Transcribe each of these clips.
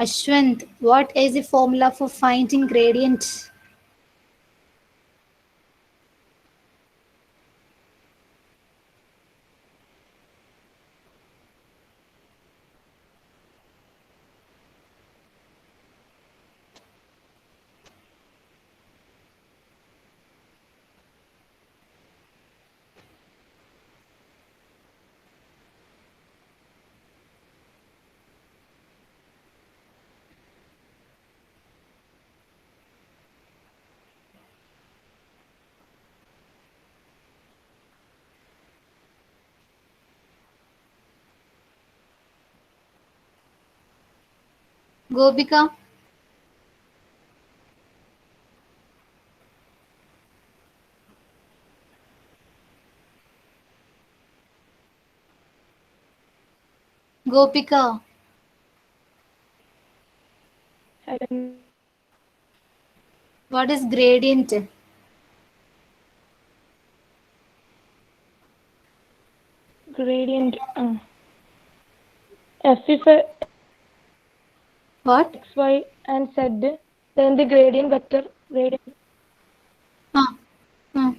Ashwant, what is the formula for finding gradient? Gopika? Gopika? What is gradient? Gradient. F if a What? x, y, and z, then the gradient vector gradient Ah. Hmm.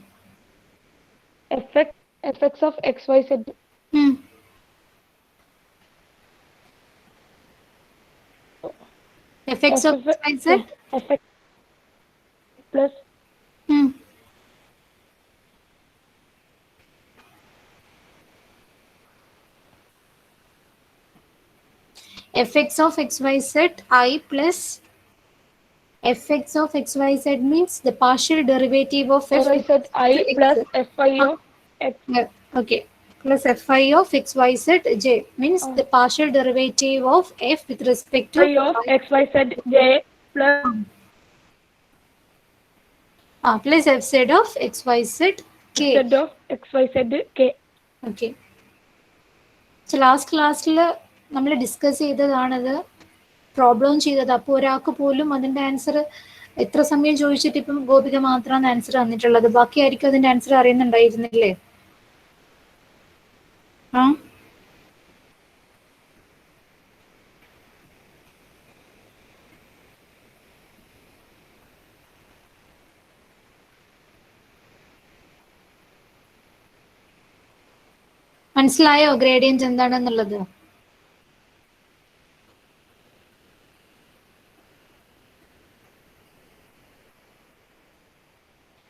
fx of x, y, z. Hmm. Fx F of if x, a, y, z? yeah, fx plus Hmm. Fx of x, y, z I plus fx of x, y, z means the partial derivative of f y, with z respect I to plus x. fi Ah, of x. yeah, okay. Plus fi of x, y, z j means the partial derivative of f with respect to Fi of y. x, y, z, j plus Plus f z of x, y, z k. z of x, y, z, k. Okay. So last ക്ലാസ്സിൽ നമ്മൾ discuss ചെയ്തതാണത്, problem ചെയ്തത്. അപ്പോൾ ഒരാൾക്ക് പോലും അതിൻ്റെ answer എത്ര സമയം ചോദിച്ചിട്ട് ഇപ്പം ഗോപിക മാത്രമാണ് ആൻസർ തന്നിട്ടുള്ളത്. ബാക്കി ആയിരിക്കും അതിൻ്റെ ആൻസർ അറിയുന്നുണ്ടായിരുന്നില്ലേ? ആ മനസ്സിലായോ ഗ്രേഡിയന്റ് എന്താണെന്നുള്ളത്?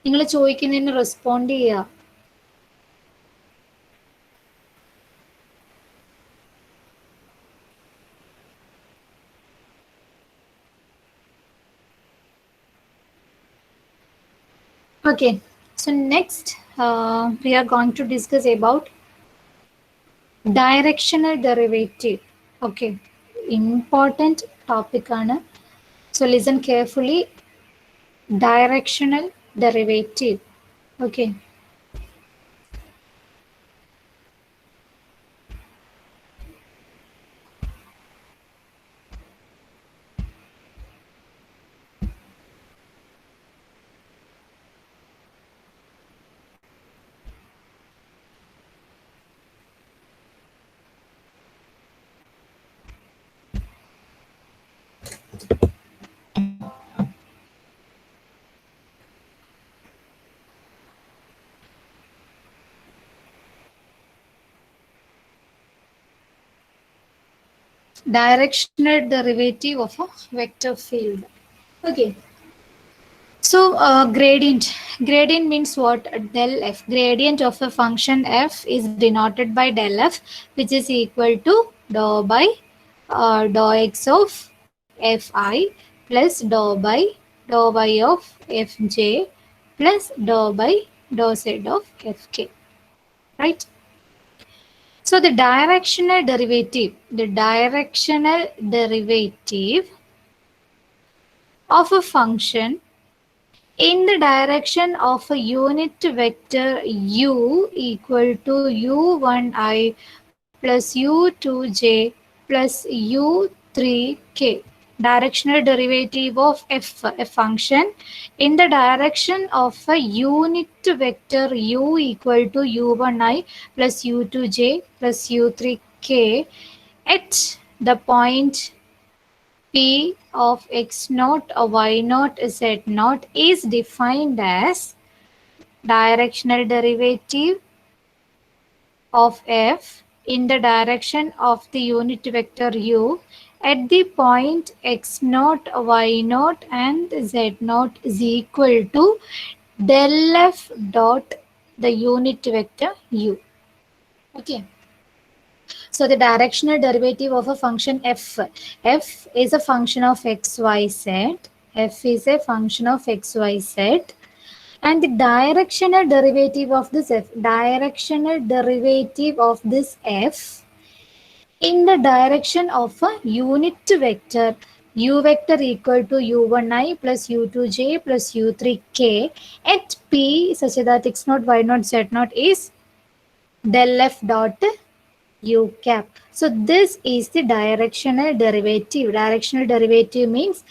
നിങ്ങൾ ചോദിക്കുന്നതിന് റെസ്പോണ്ട് ചെയ്യുക. Okay, so next we are going to discuss about directional derivative. Okay, important topic ആണ്. So listen carefully. Directional derivative. Okay. Directional derivative of a vector field. Okay. So gradient. Gradient means what? Del f. Gradient of a function f is denoted by del f, which is equal to dou by dou x of fi plus dou y of fj plus dou by dou z of fk. Right? So the directional derivative of a function in the direction of a unit vector u equal to u1i plus u2j plus u3k. Directional derivative of a function in the direction of a unit vector u equal to u1i plus u2j plus u3k at the point P of x naught or y naught z naught is defined as directional derivative of f in the direction of the unit vector u at the point x naught, y naught and z naught is equal to del f dot the unit vector u. Okay. So the directional derivative of a function f is a function of x, y, z. F is a function of x, y, z. And the directional derivative of this f, in the direction of a unit vector, u vector equal to u1i plus u2j plus u3k at p such that x naught, y naught, z naught is del f dot u cap. So this is the directional derivative. Directional derivative means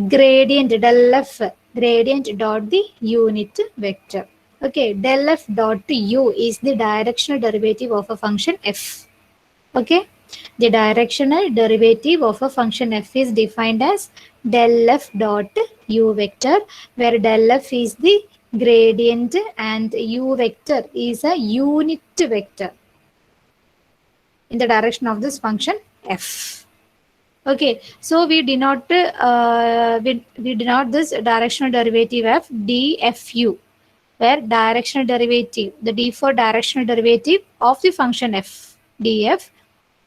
gradient del f, gradient dot the unit vector. Okay, del f dot u is the directional derivative of a function f. Okay, the directional derivative of a function f is defined as del f dot u vector, where del f is the gradient and u vector is a unit vector in the direction of this function f. Okay, so we denote this directional derivative f dfu, where directional derivative, the d for directional derivative of the function f df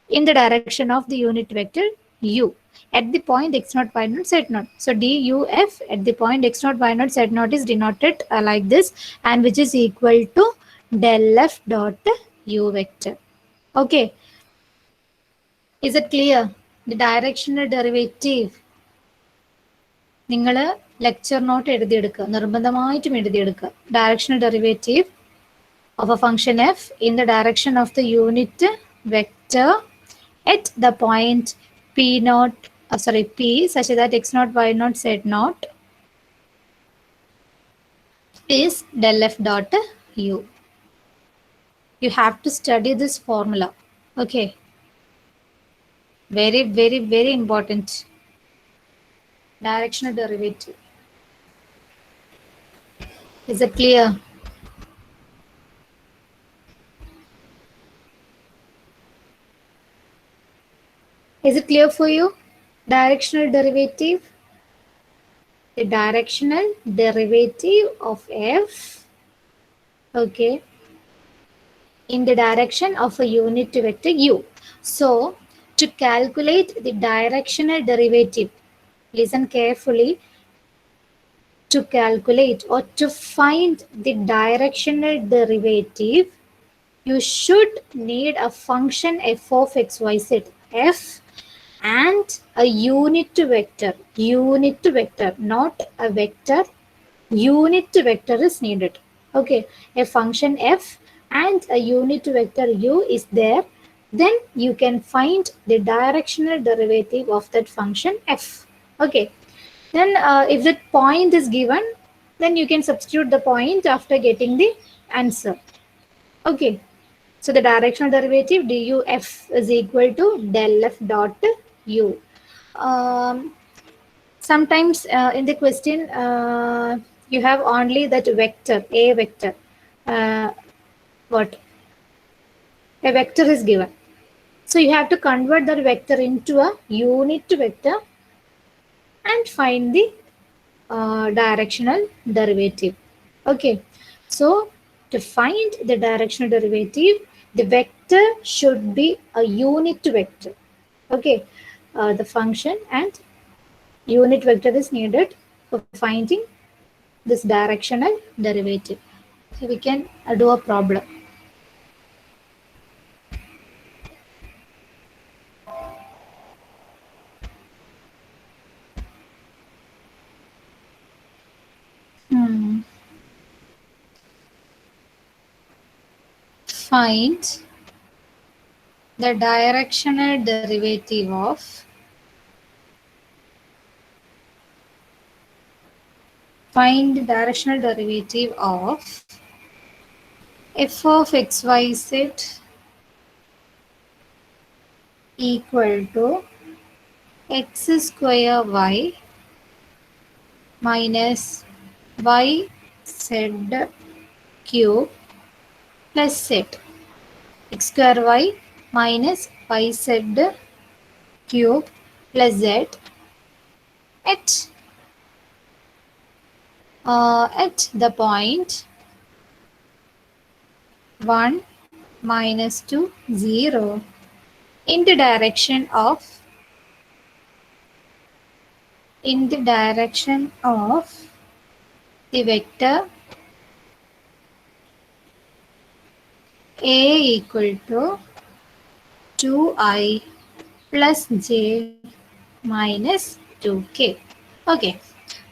in the direction of the unit vector u at the point x naught, y naught, z naught. So duf at the point x naught, y naught, z naught is denoted like this, and which is equal to del f dot u vector. Okay, is it clear? The directional derivative നിങ്ങൾ lecture note എഴുതിയെടുക്കുക, നിർബന്ധമായിട്ടും എഴുതിയെടുക്കുക. Directional derivative of a function f in the direction of the unit vector at the point p such that x naught, y naught, z naught is del f dot u. You have to study this formula. Okay, very very very important. Directional derivative. Is it clear? Is it clear for you? Directional derivative. The directional derivative of f, okay, in the direction of a unit vector u. So to calculate the directional derivative, listen carefully, to calculate or to find the directional derivative, you should need a function f of xyz, f and a unit vector, not a vector, unit vector is needed. Okay, a function f and a unit vector u is there, then you can find the directional derivative of that function f. Okay, then if that point is given, then you can substitute the point after getting the answer. Okay, so the directional derivative duf is equal to del f dot u. Sometimes in the question you have only that vector, a vector. What? A vector is given. So you have to convert that vector into a unit vector and find the directional derivative. Okay, so to find the directional derivative, the vector should be a unit vector. Okay, the function and unit vector is needed for finding this directional derivative. So we can do a problem. Find the directional derivative of f of xyz equal to x square y minus y z cube plus z. X square y minus y z cube plus z at the point 1 minus 2 0 in the direction of the vector a equal to 2I plus j minus 2k. Okay,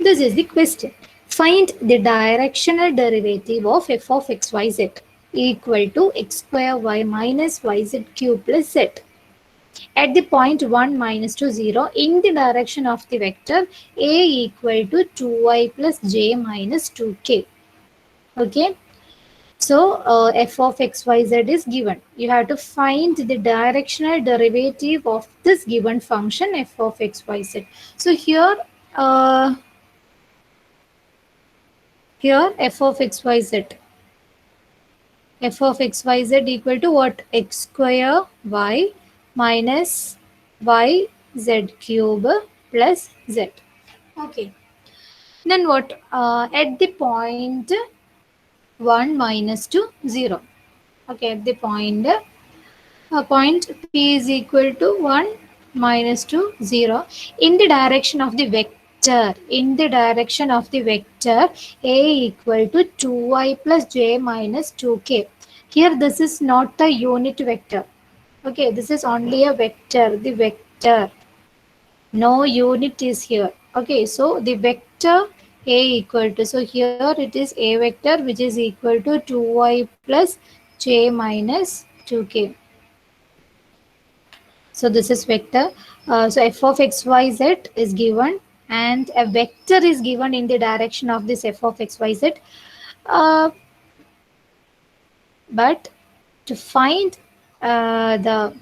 this is the question. Find the directional derivative of f of xyz equal to x square y minus yz cube plus z at the point 1 minus 2 0 in the direction of the vector a equal to 2I plus j minus 2k. Okay, so f of xyz is given. You have to find the directional derivative of this given function f of xyz. So here f of xyz equal to what? X square y minus y z cube plus z. Okay, then what? At the point 1 minus 2 0. Okay, at the point p is equal to 1 minus 2 0 in the direction of the vector a equal to 2I plus j minus 2k. Here this is not a unit vector. Okay, this is only a vector, the vector, no unit is here. Okay, so the vector a equal to, so here it is a vector which is equal to 2I plus j minus 2k. So this is vector. So f of xyz is given and a vector is given in the direction of this f of xyz. But to find the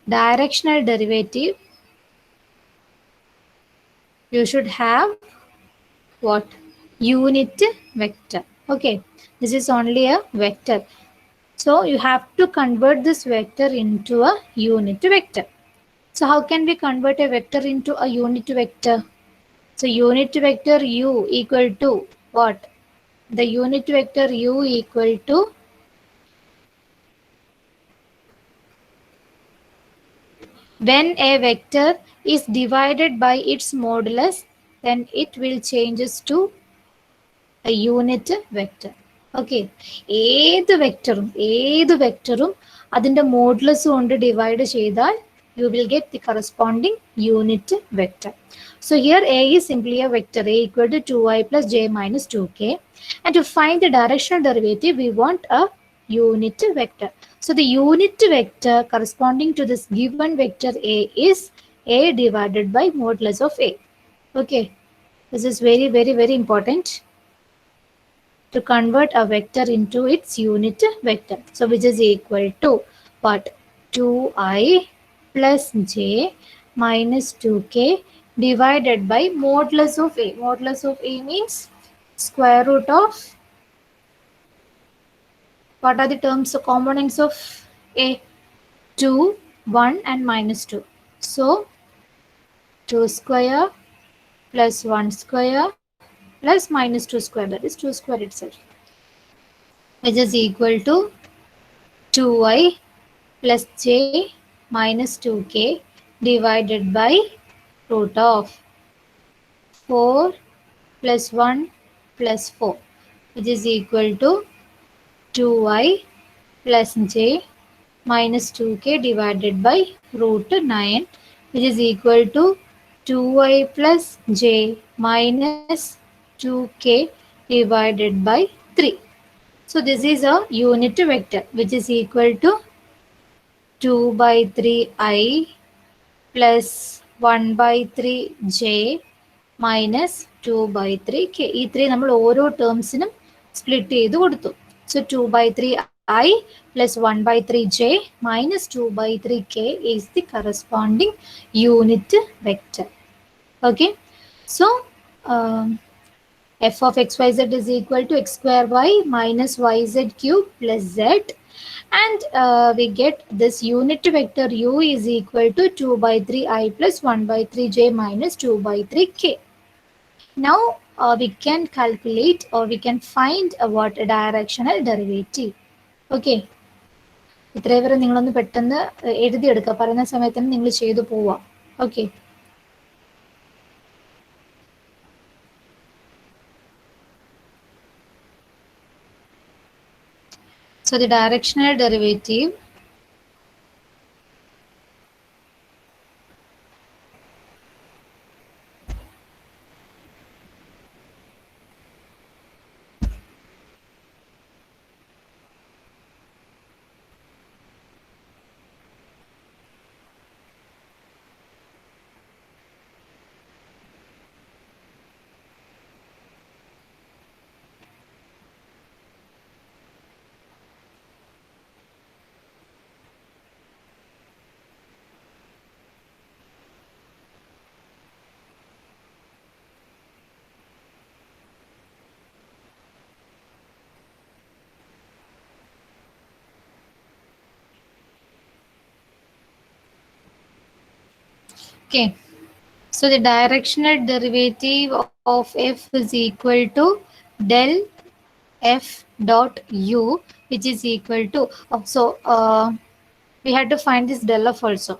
directional derivative, you should have what? Unit vector. Okay, this is only a vector. So you have to convert this vector into a unit vector. So how can we convert a vector into a unit vector? So unit vector u equal to what? The unit vector u equal to when a vector is divided by its modulus, then it will changes to a unit vector. Okay, ഏത് വെക്ടറും അതിൻ്റെ modulus കൊണ്ട് divide ചെയ്താൽ you will get the corresponding unit vector. So here a is simply a vector, a equal to 2I plus j minus 2k, and to find the directional derivative we want a unit vector. So the unit vector corresponding to this given vector a is a divided by modulus of a. Okay, this is very very very important to convert a vector into its unit vector. So which is equal to what? 2I plus j minus 2k divided by modulus of a. Modulus of a means square root of, what are the terms, the components of a? 2, 1 and minus 2. So 2 square plus 1 square plus minus 2 square, that is 2 square itself, which is equal to 2I plus j minus 2k divided by root of 4 plus 1 plus 4, which is equal to 2I plus j minus 2k divided by root 9, which is equal to 2I plus j minus 2k divided by 3. So this is a unit vector which is equal to 2 by 3I plus 1 by 3j minus 2 by 3k. ഈ 3 നമ്മൾ ഓരോ ടേംസിനും split ചെയ്ത് കൊടുത്തു. So 2 by 3I I plus 1 by 3 j minus 2 by 3 k is the corresponding unit vector. Okay, so f of xyz is equal to x square y minus yz cube plus z, and we get this unit vector u is equal to 2 by 3 I plus 1 by 3 j minus 2 by 3 k. Now we can calculate or we can find what a directional derivative. Okay, ഇത്രയും വരെ നിങ്ങളൊന്ന് പെട്ടെന്ന് എഴുതിയെടുക്കുക, പറയുന്ന സമയത്ത് നിങ്ങൾ ചെയ്തു പോവുക. Okay, so the directional derivative okay, so the directional derivative of f is equal to del f dot u, which is equal to we had to find this del f also.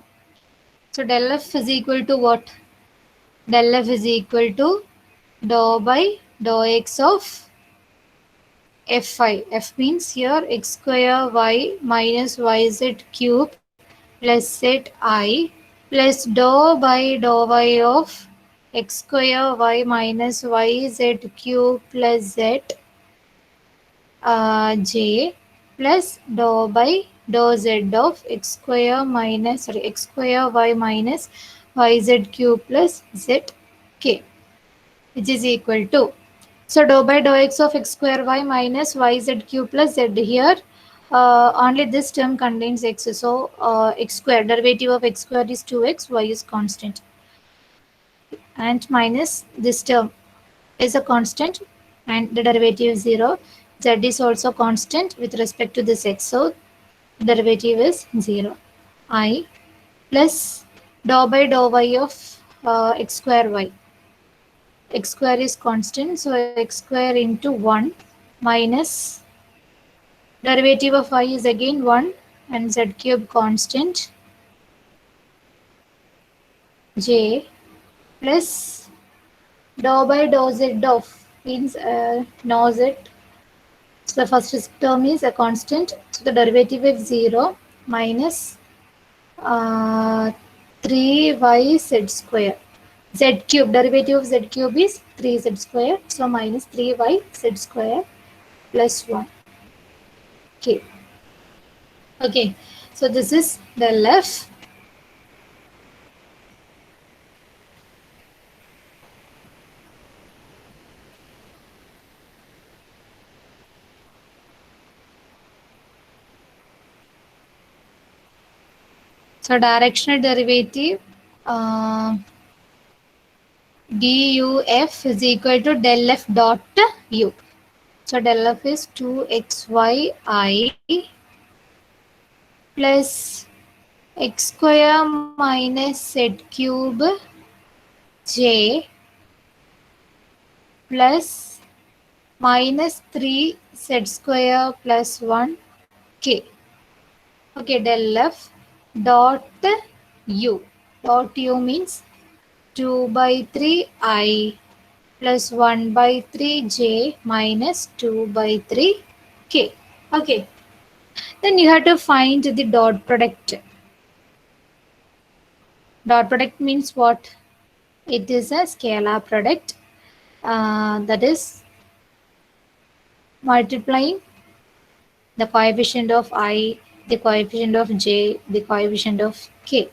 So del f is equal to what? Del f is equal to dou by dou x of f(i). F means here x square y minus yz cube plus zi plus dou by dou y of x square y minus yz cube plus z j plus dou by dou z of x square x square y minus yz cube plus z k, which is equal to, so dou by dou x of x square y minus yz cube plus z, here only this term contains x, so x square, derivative of x square is 2x, y is constant, and minus this term is a constant and the derivative is 0. Z is also constant with respect to this x, so derivative is 0. I plus dou by dou y of x square y. X square is constant, so x square into 1 minus derivative of y is again 1 and z cube constant j plus dou by dou z of means no z. So the first term is a constant, so the derivative is 0 minus 3y z square. Z cube, derivative of z cube is 3z square, so minus 3y z square plus 1. Okay. Okay, so this is the left. So directional derivative duf is equal to del f dot u. So del f is 2xyi plus x square minus z cube j plus minus 3z square plus 1 k. Okay, del f dot u. Dot u means 2 by 3 I plus 1 by 3 j minus 2 by 3 k. Okay, then you have to find the dot product. Dot product means what? It is a scalar product that is multiplying the coefficient of I, the coefficient of j, the coefficient of k.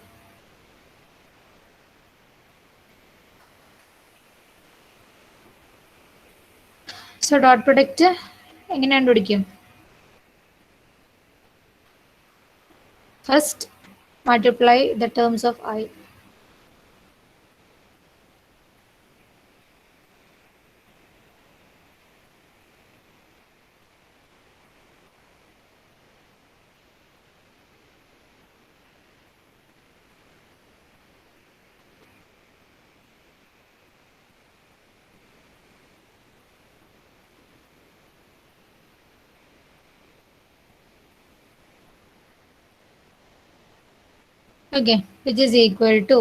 So dot product എങ്ങനെ കണ്ടുപിടിക്കും? First, multiply the terms of I. Okay, which is equal to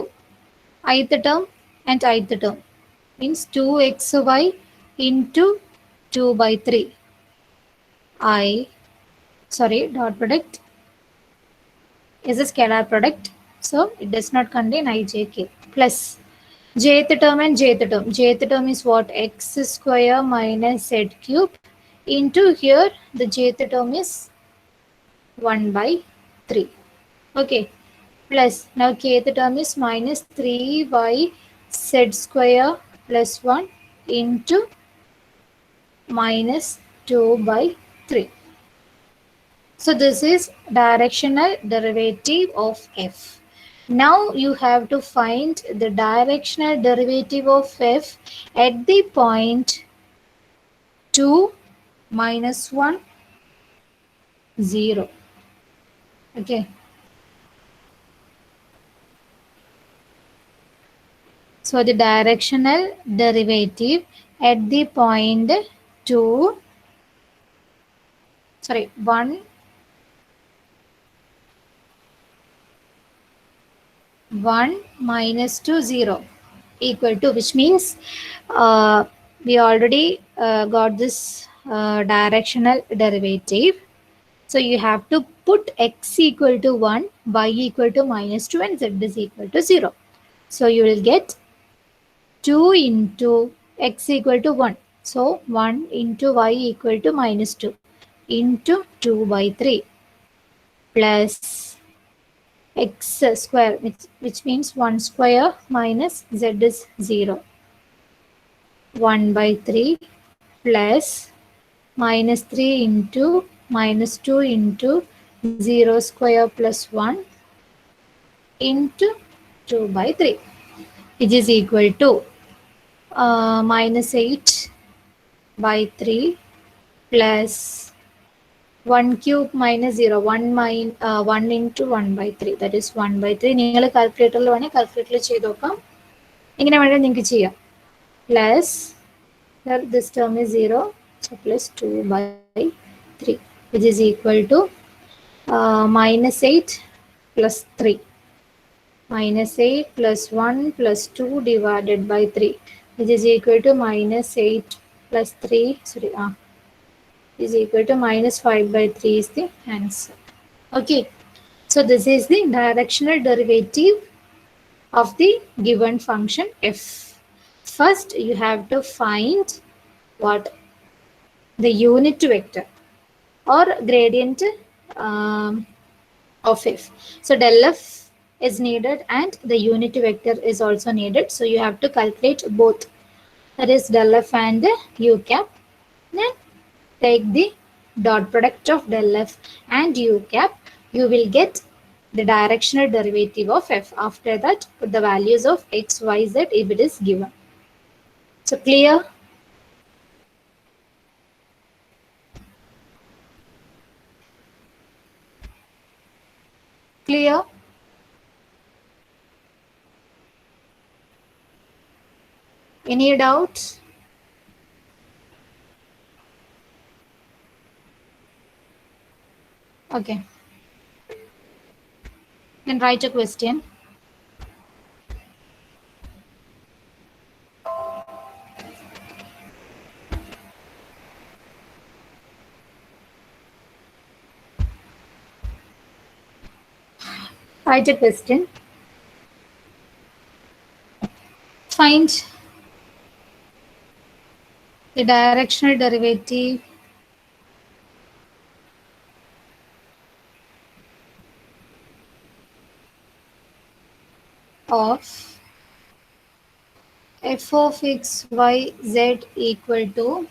ith term and ith term means 2xy into 2 by 3 I, sorry, dot product is a scalar product, so it does not contain ijk, plus jth term and jth term. Jth term is what? X square minus z cube into here the jth term is 1 by 3. Okay, plus now kth term is minus 3y z square plus 1 into minus 2 by 3. So this is directional derivative of f. Now you have to find the directional derivative of f at the point 2, minus 1, 0. Okay. So the directional derivative at the point 2, sorry, 1, 1 minus 2, 0 equal to, which means we already got this directional derivative. So you have to put x equal to 1, y equal to minus 2 and z is equal to 0. So you will get 2 into x equal to 1. So 1 into y equal to minus 2 into 2 by 3 plus x square, which means 1 square minus z is 0. 1 by 3 plus minus 3 into minus 2 into 0 square plus 1 into 2 by 3, which is equal to minus 8 by 3 plus 1 cube minus 0, 1 into 1 by 3, that is 1 by 3. നിങ്ങൾ കാൽക്കുലേറ്ററിൽ വേണേൽ കാൽക്കുലേറ്ററിൽ ചെയ്ത് നോക്കാം, ഇങ്ങനെ വേണമെങ്കിൽ നിങ്ങൾക്ക് ചെയ്യാം. Plus this term is 0, so plus 2 by 3, which is equal to minus 8 plus 3. Minus 8 plus 1 plus 2 divided by 3, which is equal to minus 8 plus 3, sorry, is equal to minus 5 by 3 is the answer. Okay, so this is the directional derivative of the given function f. First, you have to find what? The unit vector or gradient of f. So del f is needed and the unit vector is also needed. So you have to calculate both, that is del f and u cap. Then take the dot product of del f and u cap. You will get the directional derivative of f. After that, put the values of x, y, z if it is given. So clear? Clear? Any doubts? Okay. Then write a question. Write a question. Find the directional derivative of f of x, y, z equal to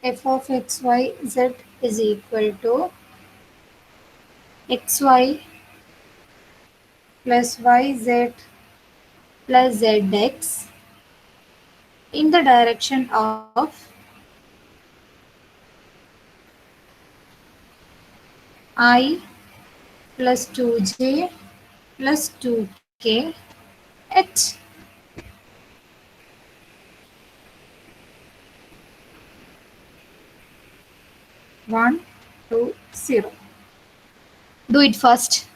f of x y z is equal to xy plus yz plus zx in the direction of I plus 2j plus 2k at 1, 2, 0. Do it first.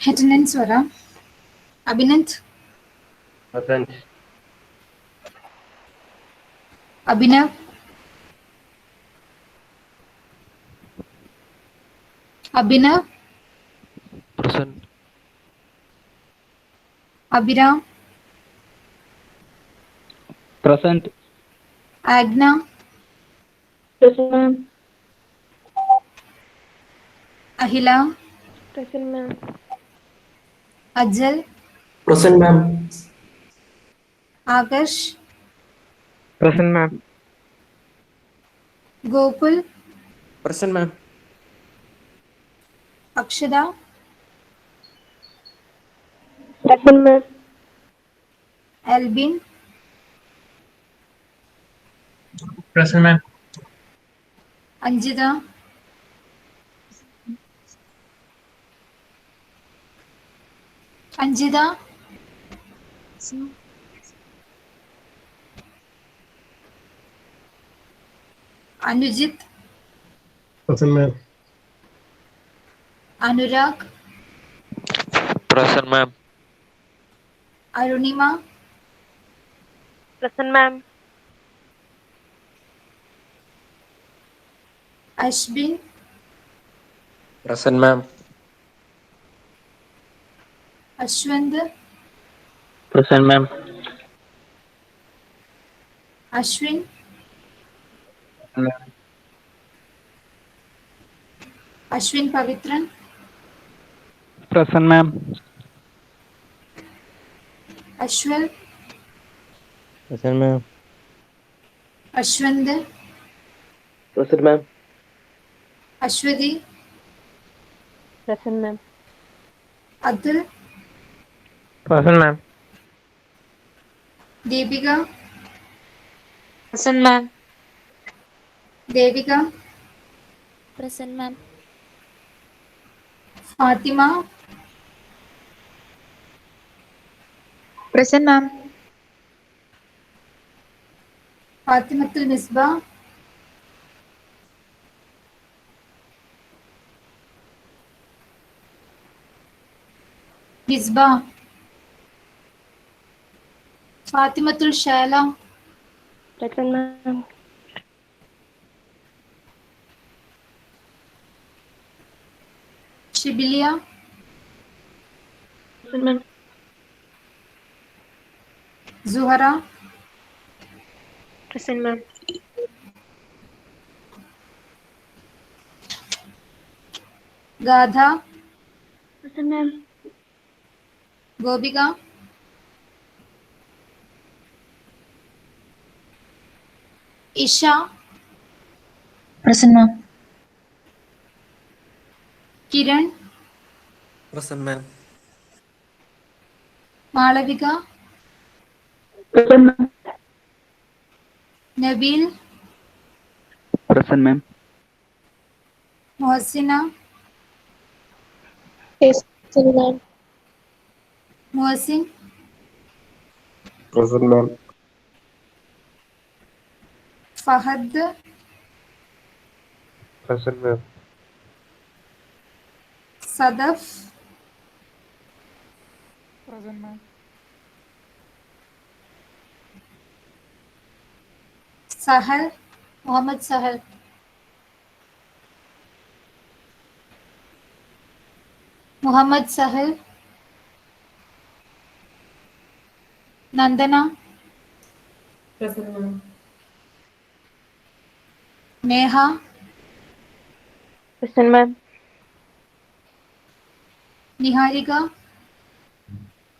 Attendance vara. Abhinanth. Present. Abhinav. Abhinav. Present. Abhiram. Present. Agna. Present, ma'am. Ahila. Present, ma'am. Ajal. Present, ma'am. Akash. Present, ma'am. Gokul. Present, ma'am. Akshada. Present, ma'am. Albin. Present, ma'am. Anjita. Anjita. Anujit. Present, ma'am. Anurag. Present, ma'am. Arunima. Present, ma'am. Ashbin. Present, ma'am. Ashwand. Present, ma'am. Ashwin. Ashwin Pavitran. Present, ma'am. Ashwal. Present, ma'am. Ashwand. Present, ma'am. Ashwadi. Present, ma'am. Adil. Present, ma'am. Deepika. Present, ma'am. Devika. Present, ma'am. Fatima. Present, ma'am. Fatimatul Misbah. Misbah. Fatimatul Shala. Present, ma'am. Shibilia. Present, ma'am. Zuhara. Present, ma'am. Gadha. Present, ma'am. Gobika. Isha. Present, ma'am. Kiran. Present, ma'am. Malavika. Present, ma'am. Nabil. Present, ma'am. Mohsina. Present, ma'am. Mohsin. Present, ma'am. Fahad. Present, ma'am. Sadaf. Present, ma'am. Sahal. Muhammad Sahal. Muhammad Sahal. Nandana. Present, ma'am. Neha. Present, ma'am. Niharika.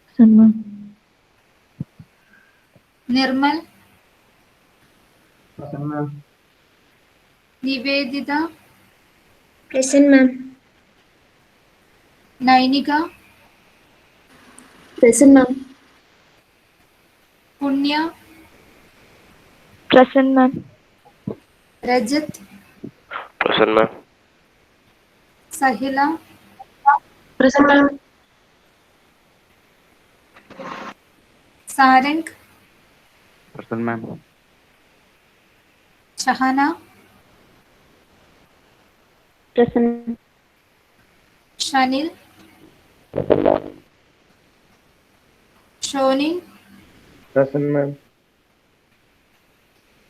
Present, ma'am. Nirmal. Present, ma'am. Nivedita. Present, ma'am. Nainika. Present, ma'am. Punya. Present, ma'am. Rajat. Present, ma'am. Sahila. Present, ma'am. Sarang. Present, ma'am. Shahana. Present. Shanil. Shonin. Present, ma'am.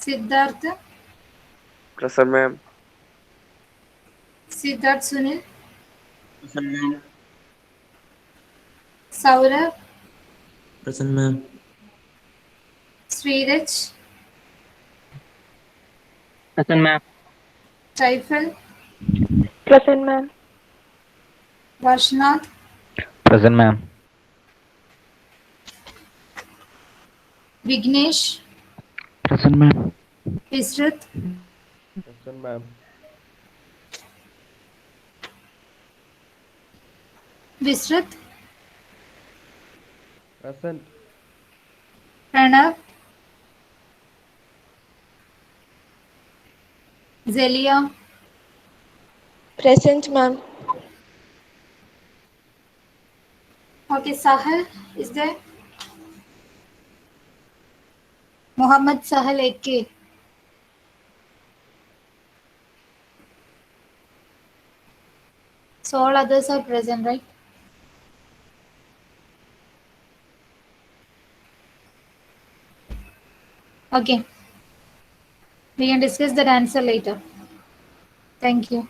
Siddharth. Present, ma'am. Siddharth Sunil. Present, ma'am. Saurabh. Present, ma'am. Sriraj. Present, ma'am. Taifal. Present, ma'am. Varshnath. Present, ma'am. Vignesh. Present, ma'am. Israt. Present, ma'am. Visrat. Present. Pranav. Zelia. Present, ma'am. Okay, Sahal is there? Muhammad Sahal AK. So all others are present, right? Okay. We can discuss that answer later. Thank you.